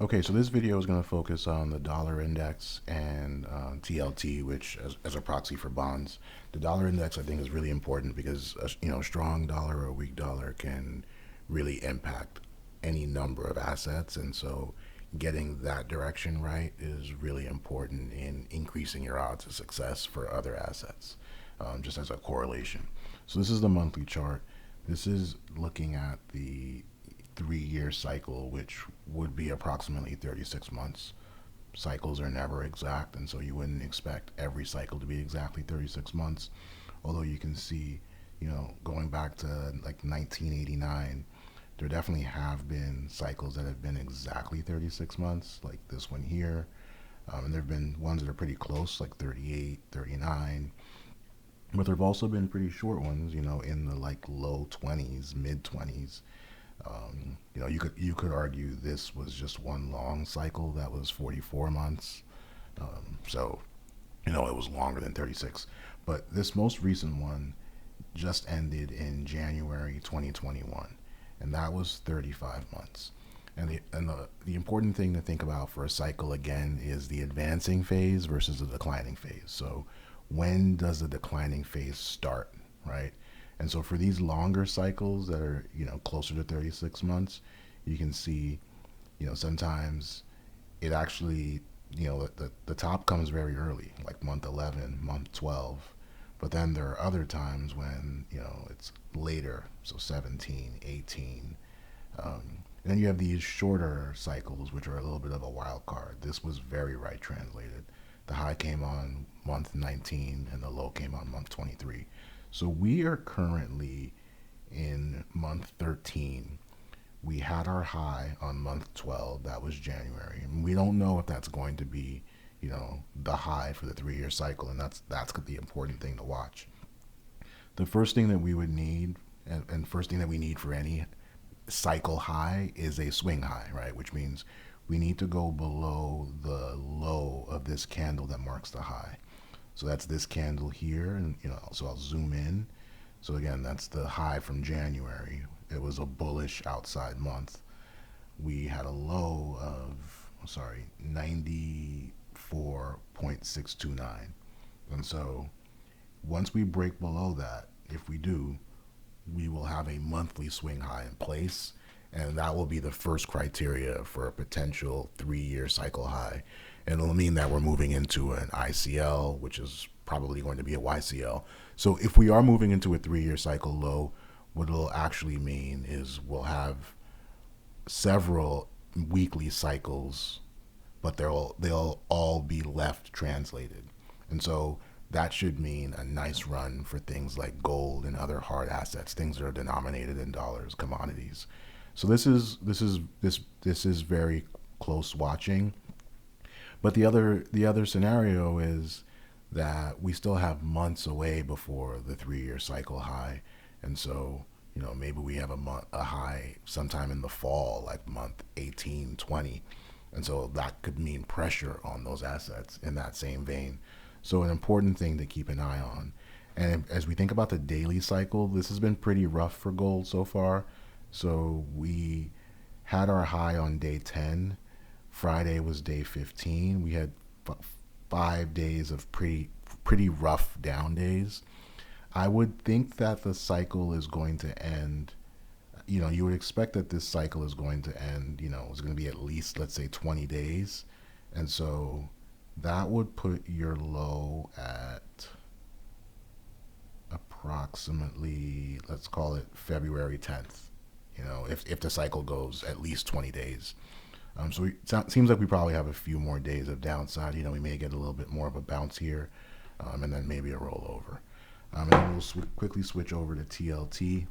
Okay, so this video is going to focus on the dollar index and TLT, which as a proxy for bonds. The dollar index, I think, is really important because a strong dollar or a weak dollar can really impact any number of assets, and so getting that direction right is really important in increasing your odds of success for other assets, just as a correlation. So this is the monthly chart. This is looking at the 3 year cycle, which would be approximately 36 months. Cycles are never exact, and so you wouldn't expect every cycle to be exactly 36 months. Although you can see, going back to like 1989, there definitely have been cycles that have been exactly 36 months, like this one here. And there have been ones that are pretty close, like 38, 39. But there have also been pretty short ones, in the like low 20s, mid 20s. You could argue this was just one long cycle that was 44 months. So it was longer than 36. But this most recent one just ended in January 2021, and that was 35 months. And the important thing to think about for a cycle again is the advancing phase versus the declining phase. So when does the declining phase start, right? And so for these longer cycles that are, closer to 36 months, you can see, sometimes it actually, the top comes very early, like month 11, month 12. But then there are other times when, it's later, so 17, 18. And then you have these shorter cycles, which are a little bit of a wild card. This was very right translated. The high came on month 19 and the low came on month 23. So we are currently in month 13. We had our high on month 12, that was January. And we don't know if that's going to be, the high for the 3 year cycle. And that's the important thing to watch. The first thing that we would need, and first thing that we need for any cycle high is a swing high, right? Which means we need to go below the low of this candle that marks the high. So that's this candle here, and so I'll zoom in. So again, that's the high from January. It was a bullish outside month. We had a low of 94.629. And so once we break below that, if we do, we will have a monthly swing high in place, and that will be the first criteria for a potential 3 year cycle high. And it'll mean that we're moving into an ICL, which is probably going to be a YCL. So if we are moving into a 3 year cycle low, what it'll actually mean is we'll have several weekly cycles, but they'll all be left translated. And so that should mean a nice run for things like gold and other hard assets, things that are denominated in dollars, commodities. So this is very close watching. But the other scenario is that we still have months away before the 3 year cycle high, and so maybe we have a high sometime in the fall, like month 18, 20, and so that could mean pressure on those assets in that same vein. So an important thing to keep an eye on. And as we think about the daily cycle, this has been pretty rough for gold so far. So we had our high on day 10. Friday was day 15. We had 5 days of pretty rough down days. I would think that the cycle is going to end. You would expect that this cycle is going to end. It's going to be at least, let's say, 20 days, and so that would put your low at approximately, let's call it February 10th. If the cycle goes at least 20 days. So it seems like we probably have a few more days of downside. We may get a little bit more of a bounce here, and then maybe a rollover. And then we'll quickly switch over to TLT.